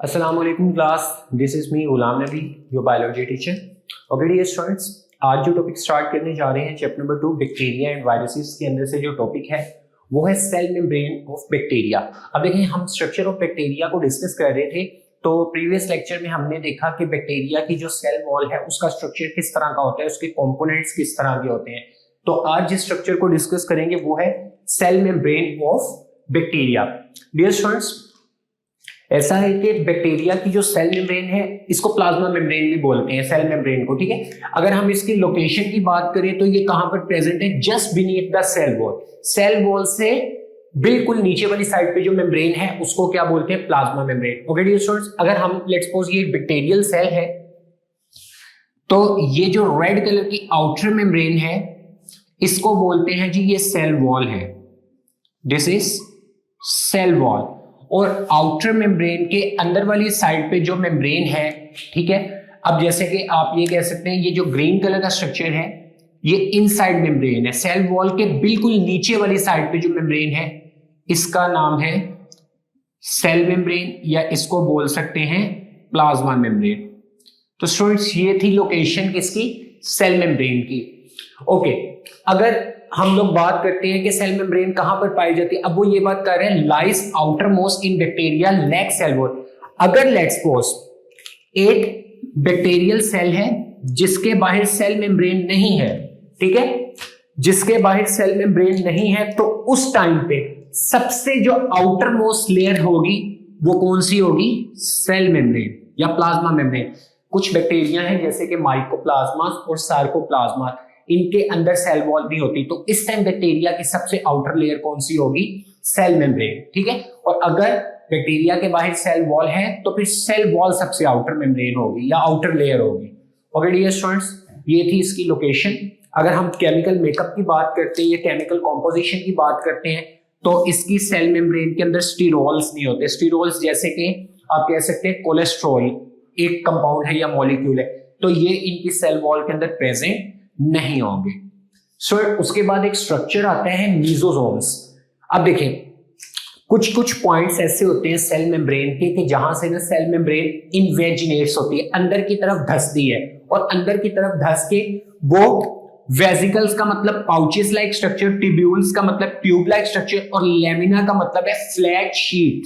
अस्सलामुअलैकुम class, this is me Ghulam Nabi, your biology teacher. Okay dear students, आज जो topic start करने जा रहे हैं chapter number 2 bacteria and viruses के अंदर से जो टॉपिक है वो है सेल मेम्ब्रेन ऑफ बैक्टीरिया। अब देखें, हम स्ट्रक्चर ऑफ बैक्टीरिया को डिस्कस कर रहे थे, तो प्रीवियस लेक्चर में हमने देखा कि बैक्टीरिया की जो सेल वॉल है उसका स्ट्रक्चर किस तरह का होता है, उसके कंपोनेंट्स किस तरह के होते हैं। तो आज जिस स्ट्रक्चर को डिस्कस करेंगे वो है cell membrane of bacteria. Dear students, ऐसा है कि बैक्टीरिया की जो सेल मेम्ब्रेन है इसको प्लाज्मा मेम्ब्रेन भी बोलते हैं, सेल मेम्ब्रेन को, ठीक है। अगर हम इसकी लोकेशन की बात करें तो ये कहां पर प्रेजेंट है? Just beneath the cell wall. Cell wall से बिल्कुल नीचे वाली साइड पे जो मेम्ब्रेन है उसको क्या बोलते हैं? Plasma membrane. Okay dear students, अगर हम लेट्स सपोज ये एक बैक्टीरियल सेल है तो ये जो रेड कलर की आउटर मेम्ब्रेन है इसको बोलते हैं जी ये सेल वॉल है, दिस इज सेल वॉल। और आउटर मेम्ब्रेन के अंदर वाली साइड पे जो मेम्ब्रेन है, ठीक है। अब जैसे कि आप ये कह सकते हैं ये जो ग्रीन कलर का स्ट्रक्चर है ये इनसाइड मेम्ब्रेन है। सेल वॉल के बिल्कुल नीचे वाली साइड पे जो मेम्ब्रेन है इसका नाम है सेल मेम्ब्रेन, या इसको बोल सकते हैं प्लाज्मा मेम्ब्रेन। तो स्टूडेंट्स, ये थी लोकेशन किसकी? सेल मेम्ब्रेन की। ओके, अगर हम लोग बात करते हैं कि सेल मेम्ब्रेन कहां पर पाई जाती है, अब वो ये बात कर रहे हैं lies outermost in bacteria lack cell wall. अगर लेट्स सपोज एक बैक्टीरियल सेल है जिसके बाहर सेल मेम्ब्रेन नहीं है, ठीक है, जिसके बाहर सेल मेम्ब्रेन नहीं है, तो उस टाइम पे सबसे जो आउटर मोस्ट लेयर होगी वो कौन सी होगी? सेल मेम्ब्रेन या प्लाज्मा मेम्ब्रेन। कुछ बैक्टीरिया हैं जैसे कि माइकोप्लाज्मा और सार्कोप्लाज्मा, इनके अंदर सेल वॉल नहीं होती, तो इस टाइम बैक्टीरिया की सबसे आउटर लेयर कौन सी होगी? सेल मेम्ब्रेन, ठीक है। और अगर बैक्टीरिया के बाहर सेल वॉल है तो फिर सेल वॉल सबसे आउटर मेम्ब्रेन होगी या आउटर लेयर होगी। ओके डियर स्टूडेंट्स, ये थी इसकी लोकेशन। अगर हम केमिकल मेकअप की बात करते हैं या केमिकल कॉम्पोजिशन की बात करते हैं तो इसकी सेल मेम्ब्रेन के अंदर स्टीरोल्स नहीं होते। स्टीरोल्स जैसे कि आप कह सकते हैं कोलेस्ट्रॉल एक कंपाउंड है या मॉलिक्यूल है, तो ये इनकी सेल वॉल के अंदर प्रेजेंट नहीं होंगे। सो उसके बाद एक स्ट्रक्चर आता है मीजोसोम्स। अब देखें, कुछ कुछ पॉइंट्स ऐसे होते हैं सेल मेम्ब्रेन के कि जहां से ना सेल मेम्ब्रेन इन्वेजिनेट्स होती है, अंदर की तरफ धंसती है, और अंदर की तरफ धंस के वो वेसिकल्स का मतलब पाउचेस लाइक स्ट्रक्चर, ट्यूब्यूल्स का मतलब ट्यूब लाइक स्ट्रक्चर, और लेमिना का मतलब है flat sheet,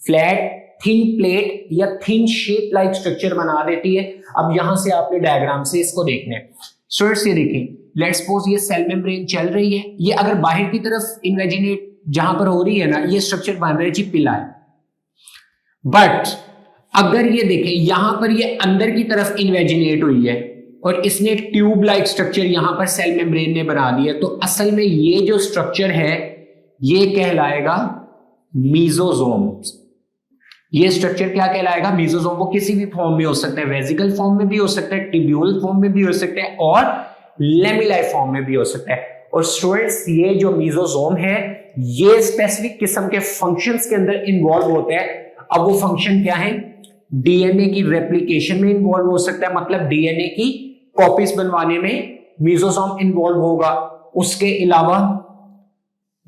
flat thin plate या थिन शीट लाइक स्ट्रक्चर बना देती है। अब यहां से आपने डायग्राम से इसको देखना है। स्टूडेंट्स, ये देखें, लेट्स सपोज ये सेल मेम्ब्रेन चल रही है, ये अगर बाहर की तरफ इन्वेजिनेट जहां पर हो रही है ना, ये स्ट्रक्चर बन रहा है जी पिलाय। बट अगर ये देखें यहां पर ये अंदर की तरफ इन्वेजिनेट हुई है और इसने ट्यूब लाइक स्ट्रक्चर यहां पर सेल मेम्ब्रेन ने बना दिया, तो असल में ये जो स्ट्रक्चर है ये कहलाएगा मीजोसोम। ये स्ट्रक्चर क्या कहलाएगा? मीजोसोम। वो किसी भी फॉर्म में हो सकता है, वेसिकल फॉर्म में भी हो सकता है, ट्यूब्यूल फॉर्म में भी हो सकता है, और लेमिलाई फॉर्म में भी हो सकता है। और स्टूडेंट्स, ये जो मीजोसोम है ये स्पेसिफिक किस्म के फंक्शंस के अंदर इन्वॉल्व होते हैं। अब वो फंक्शन क्या है? डीएनए की रेप्लिकेशन में इन्वॉल्व हो सकता है, मतलब डीएनए की कॉपीज बनवाने में मीजोसोम इन्वॉल्व होगा। उसके अलावा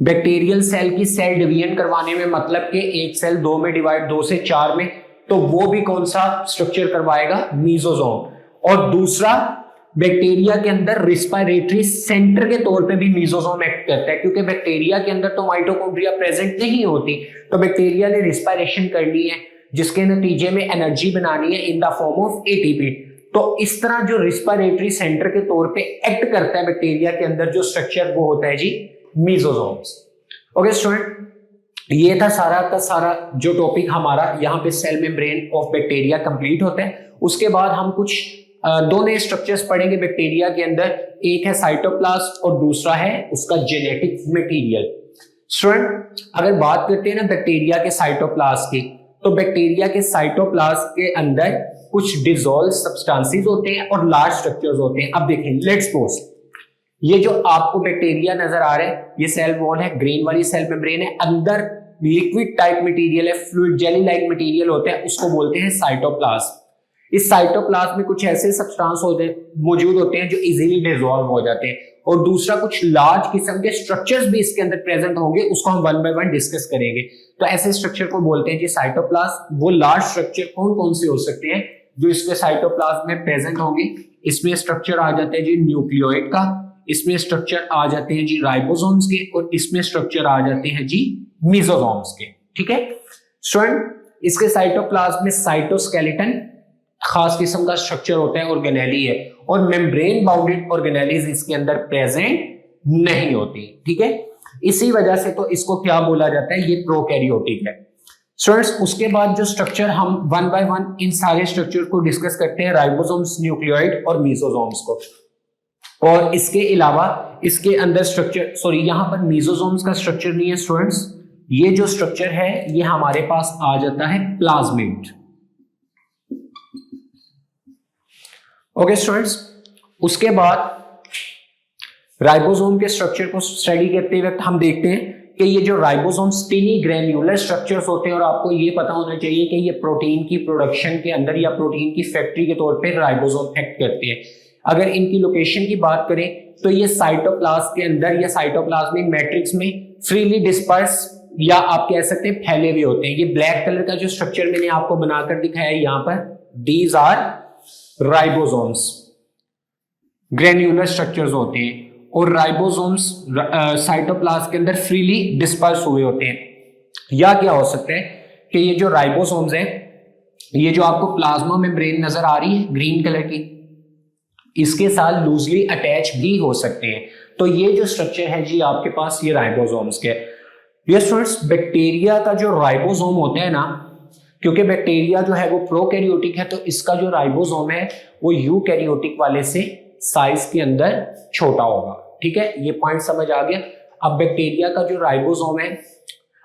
बैक्टीरियल सेल की सेल डिवीजन करवाने में, मतलब कि एक सेल 2 में डिवाइड, 2 से 4 में, तो वो भी कौन सा स्ट्रक्चर करवाएगा? मीजोसोम। और दूसरा, बैक्टीरिया के अंदर रिस्पिरेटरी सेंटर के तौर पे भी मीजोसोम एक्ट करता है, क्योंकि बैक्टीरिया के अंदर तो माइटोकॉन्ड्रिया प्रेजेंट नहीं होती, तो बैक्टीरिया ने रिस्पिरेशन करनी है जिसके नतीजे में एनर्जी बनानी है in the form of ATP. तो इस तरह जो रिस्पिरेटरी सेंटर के तौर पे एक्ट करता है बैक्टीरिया के अंदर जो स्ट्रक्चर, वो होता है जी मीजोसोम्स। ओके स्टूडेंट, ये था सारा का सारा जो टॉपिक हमारा यहाँ पे cell membrane of bacteria complete होता है। उसके बाद हम कुछ दो नए स्ट्रक्चर्स पढ़ेंगे बैक्टीरिया के अंदर, एक है साइटोप्लाज्म और दूसरा है उसका जेनेटिक मटेरियल। स्टूडेंट, अगर बात करते हैं ना बैक्टीरिया के साइटोप्लाज्म की, तो बैक्टीरिया के साइटोप्लाज्म के अंदर कुछ डिसॉल्व सब्सटेंसेस होते हैं और लार्ज स्ट्रक्चर्स होते हैं। अब देखें, लेट्स सपोज ये जो आपको बैक्टीरिया नजर आ रहा है ये सेल वॉल है, ग्रीन वाली सेल मेम्ब्रेन है, अंदर लिक्विड टाइप मटेरियल है, फ्लूइड जेली लाइक मटेरियल होता है, उसको बोलते हैं साइटोप्लाज्म। इस साइटोप्लाज्म में कुछ ऐसे सब्सटेंस होते हैं मौजूद होते हैं जो इजीली डिसॉल्व हो जाते हैं, और दूसरा कुछ लार्ज किस्म के स्ट्रक्चर्स भी इसके अंदर प्रेजेंट होंगे, उसको हम वन बाय वन डिस्कस करेंगे। तो ऐसे स्ट्रक्चर को बोलते हैं जी साइटोप्लाज्म। वो लार्ज स्ट्रक्चर कौन कौन से हो सकते हैं जो इसके साइटोप्लाज्म में प्रेजेंट होंगे? इसमें स्ट्रक्चर आ जाते हैं जी न्यूक्लियोइड का, इसमें स्ट्रक्चर आ जाते हैं जी राइबोसोम्स के, और इसमें स्ट्रक्चर आ जाते हैं जी मेसोसोम्स के। ठीक है स्टूडेंट, इसके साइटोप्लाज्म में साइटोस्केलेटन खास किस्म का स्ट्रक्चर होता है, ऑर्गेनेली है, और मेम्ब्रेन बाउंडेड ऑर्गेनेलीज इसके अंदर प्रेजेंट नहीं होती। ठीक है, इसी वजह से तो इसको क्या बोला जाता है, ये प्रोकैरियोटिक है। स्टूडेंट्स, उसके बाद जो स्ट्रक्चर हम वन बाय वन इन सारे स्ट्रक्चर को डिस्कस करते हैं, राइबोसोम्स, न्यूक्लियोइड और मेसोसोम्स को। और इसके अलावा इसके अंदर स्ट्रक्चर, सॉरी यहां पर मेसोसोम्स का स्ट्रक्चर नहीं है स्टूडेंट्स, ये जो स्ट्रक्चर है ये हमारे पास आ जाता है प्लाज्मिड। ओके स्टूडेंट्स, उसके बाद राइबोसोम के स्ट्रक्चर को स्टडी करते वक्त हम देखते हैं कि ये जो राइबोसोम टिनी ग्रैन्युलर स्ट्रक्चर्स होते हैं, और आपको ये पता होना चाहिए कि ये प्रोटीन की प्रोडक्शन के अंदर या प्रोटीन की फैक्ट्री के तौर पे राइबोसोम एक्ट करते हैं। अगर इनकी लोकेशन की बात करें तो ये साइटोप्लाज्म के अंदर या साइटोप्लाज्मिक मैट्रिक्स में फ्रीली डिस्पर्स या आप कह सकते हैं फैले हुए होते हैं। ये ब्लैक कलर का जो स्ट्रक्चर मैंने आपको बनाकर दिखाया है यहाँ पर, these are ribosomes, granular structures होते हैं, और राइबोसोम्स साइटोप्लाज्म के अंदर फ्रीली डिस्पर्स हुए होते हैं। या क्या हो सकता है कि ये जो राइबोसोम्स हैं, ये जो आपको प्लाज्मा मेम्ब्रेन नजर आ रही है ग्रीन कलर की, इसके साथ लूजली अटैच भी हो सकते हैं। तो ये जो स्ट्रक्चर है जी आपके पास, ये राइबोसोम्स के। ये स्टूडेंट्स, बैक्टीरिया का जो राइबोसोम होता है ना, क्योंकि बैक्टीरिया जो है वो प्रोकैरियोटिक है, तो इसका जो राइबोसोम है वो यूकैरियोटिक वाले से साइज के अंदर छोटा होगा। ठीक है, ये पॉइंट समझ आ गया। अब बैक्टीरिया का जो राइबोसोम है,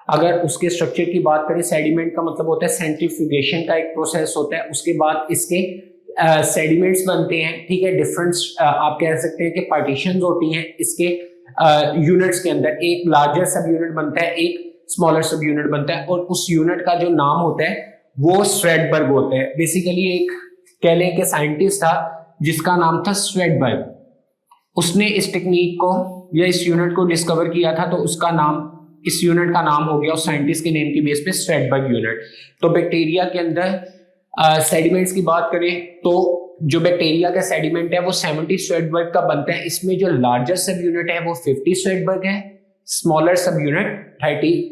अगर उसके स्ट्रक्चर की बात करें, सेडिमेंट का मतलब होता है सेंट्रीफ्यूगेशन का एक प्रोसेस होता है, उसके बाद इसके सेडिमेंट्स बनते हैं। ठीक है, डिफरेंट आप कह सकते हैं कि पार्टीशंस होती हैं इसके यूनिट्स के अंदर, एक लार्जर सब यूनिट बनता है, एक स्मॉलर सब यूनिट बनता है, और उस यूनिट का जो नाम होता है वो स्वेडबर्ग होता है। बेसिकली एक कह लें कि साइंटिस्ट था जिसका नाम था स्वेडबर्ग, उसने इस टेक्निक को या इस यूनिट को डिस्कवर किया था, तो उसका नाम, इस यूनिट का नाम हो गया उस साइंटिस्ट के नेम की बेस पे स्वेडबर्ग यूनिट। तो बैक्टीरिया के अंदर सेडिमेंट्स की बात करें तो जो बैक्टीरिया का सेडिमेंट है वो 70 स्वेडबर्ग का बनता है। इसमें जो लार्जर सब यूनिट है वो 50 स्वेडबर्ग है, स्मॉलर सब यूनिट 30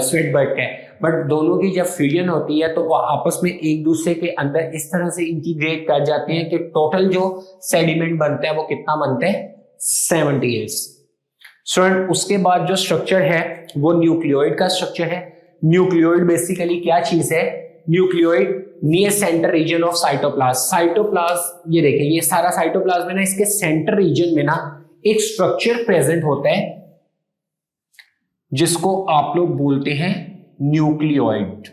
स्वेडबर्ग है। बट दोनों की जब फ्यूजन होती है तो वो आपस में एक दूसरे के अंदर इस तरह से इंटीग्रेट कर जाते हैं कि टोटल जो सेडिमेंट बनता है वो कितना बनता है, 70 है। स्टूडेंट, उसके बाद जो स्ट्रक्चर है वो न्यूक्लियोइड का स्ट्रक्चर है। न्यूक्लियोइड बेसिकली क्या चीज है, nucleoid near centre region of cytoplasm. Cytoplasm, ये देखिए ये सारा साइटोप्लाज्म है ना, इसके सेंटर रीजन में ना एक स्ट्रक्चर प्रेजेंट होता है जिसको आप लोग बोलते हैं न्यूक्लियोइड।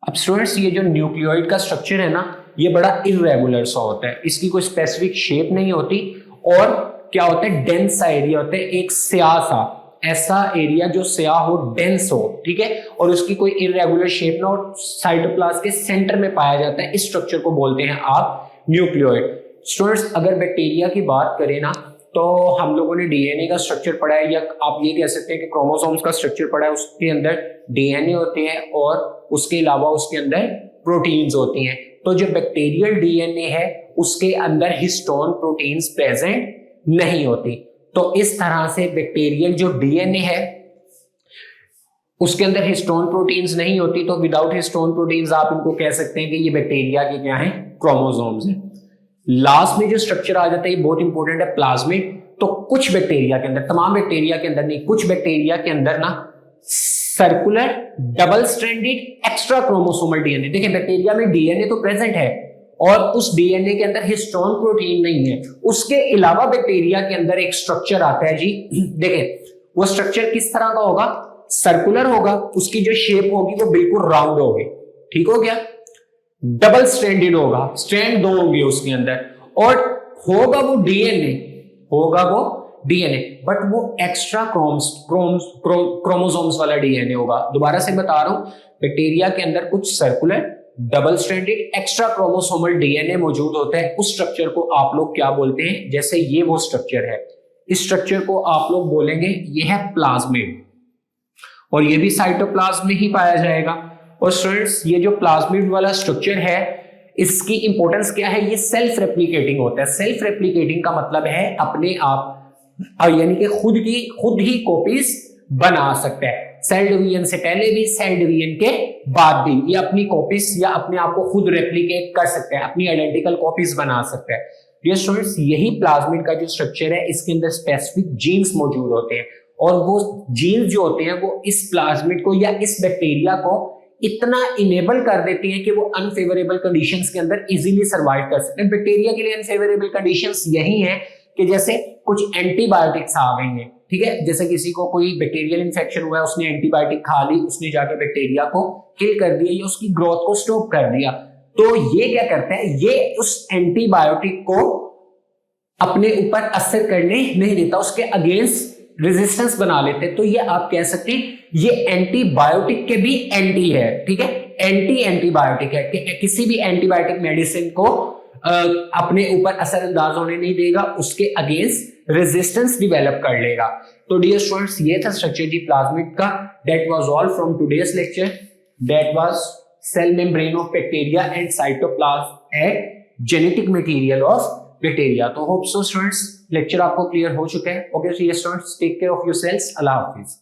अब स्टूडेंट्स, ये जो न्यूक्लियोइड का स्ट्रक्चर है ना, ये बड़ा इर्रेगुलर सा होता है, इसकी कोई स्पेसिफिक शेप नहीं होती, और क्या होता है, डेंस सा एरिया होता है, एक स्याह सा, ऐसा एरिया जो स्याह हो, डेंस हो। ठीक है, और उसकी कोई इर्रेगुलर शेप ना हो, साइटोप्लाज्म के सेंटर में पाया जाता है। इस स्ट्रक्चर को बोलते हैं आप न्यूक्लियोइड। स्टूडेंट्स, अगर बैक्टीरिया की बात करें ना, तो हम लोगों ने डीएनए का स्ट्रक्चर पढ़ा है, या आप ये कह सकते हैं कि क्रोमोसोम्स का स्ट्रक्चर पढ़ा है। उसके अंदर डीएनए होते हैं और उसके अलावा उसके अंदर प्रोटीन्स होती हैं। तो जो बैक्टीरियल डीएनए है उसके अंदर हिस्टोन प्रोटीन्स प्रेजेंट नहीं होती। तो इस तरह से बैक्टीरियल जो डीएनए है उसके अंदर हिस्टोन प्रोटीन्स नहीं होती, तो विदाउट हिस्टोन प्रोटीन्स आप इनको कह सकते हैं कि ये बैक्टीरिया के क्या है, क्रोमोसोम्स हैं। लास्ट में जो स्ट्रक्चर आ जाता है ये बहुत इंपॉर्टेंट है, प्लाज्मिड। तो कुछ बैक्टीरिया के अंदर, तमाम बैक्टीरिया के अंदर नहीं, कुछ बैक्टीरिया के अंदर ना circular double stranded extra chromosomal DNA. देखिए बैक्टीरिया में डीएनए तो प्रेजेंट है और उस डीएनए के अंदर हिस्टोन प्रोटीन नहीं है। उसके अलावा बैक्टीरिया के अंदर एक स्ट्रक्चर आता है जी, देखिए वो स्ट्रक्चर किस तरह का होगा, सर्कुलर होगा, उसकी जो शेप होगी वो बिल्कुल राउंड होगी। ठीक हो गया, डबल स्ट्रैंडेड होगा, स्ट्रैंड दो होंगे उसके अंदर, और होगा वो डीएनए, होगा वो डीएनए, बट वो एक्स्ट्रा क्रोमोसोम्स वाला डीएनए होगा। दोबारा से बता रहा हूं, बैक्टीरिया के अंदर कुछ circular double stranded extra chromosomal DNA मौजूद होता है, उस स्ट्रक्चर को आप लोग क्या बोलते हैं? जैसे ये वो स्ट्रक्चर है, इस स्ट्रक्चर को आप लोग बोलेंगे ये है प्लाज्मिड, और ये भी साइटोप्लाज्म में ही पाया जाएगा। और स्टूडेंट्स ये जो प्लाज्मिड वाला स्ट्रक्चर है, इसकी इंपॉर्टेंस क्या है? ये सेल्फ रेप्लिकेटिंग होता है। सेल्फ रेप्लिकेटिंग का मतलब है अपने आप, यानी कि खुद ही कॉपीज बना सकता है, सेल डिवीजन से पहले भी, सेल डिवीजन के बाद भी ये अपनी कॉपीज या अपने आप को खुद रेप्लिकेट कर सकते हैं, अपनी आइडेंटिकल कॉपीज बना सकते हैं। डियर स्टूडेंट्स, यही प्लाज्मिड का जो स्ट्रक्चर है, इसके अंदर स्पेसिफिक जीन्स मौजूद होते हैं, और वो जीन्स जो होते हैं वो इस प्लाज्मिड को या इस बैक्टीरिया को इतना इनेबल कर देती है कि वो अनफेवरेबल कंडीशंस के अंदर इजीली सर्वाइव कर सकते हैं। बैक्टीरिया के लिए अनफेवरेबल कंडीशंस यही हैं कि जैसे कुछ एंटीबायोटिक्स आ गई हैं, ठीक है, जैसे किसी को कोई बैक्टीरियल इन्फेक्शन हुआ है, उसने एंटीबायोटिक खा ली, उसने जाकर बैक्टीरिया को किल कर दिया या उसकी ग्रोथ को स्टॉप कर दिया, तो ये क्या करता है? ये उस एंटीबायोटिक को अपने ऊपर असर करने नहीं देता, उसके अगेंस्ट रेजिस्टेंस बना लेते हैं। तो ये आप कह सकते हैं ये एंटीबायोटिक के भी एंटी है, ठीक है, एंटी एंटीबायोटिक है कि किसी भी एंटीबायोटिक मेडिसिन को अपने ऊपर असरअंदाज होने नहीं देगा, उसके अगेंस्ट रेजिस्टेंस डेवलप कर लेगा। तो डियर स्टूडेंट्स, ये था स्ट्रक्चर जी प्लाज्मिड का। That was all from today's lecture. That was cell membrane of bacteria and cytoplasm at genetic material of bacteria. तो होप सो स्टूडेंट्स लेक्चर आपको क्लियर हो चुका है। Okay students, take care of yourselves. अल्लाह हाफिज।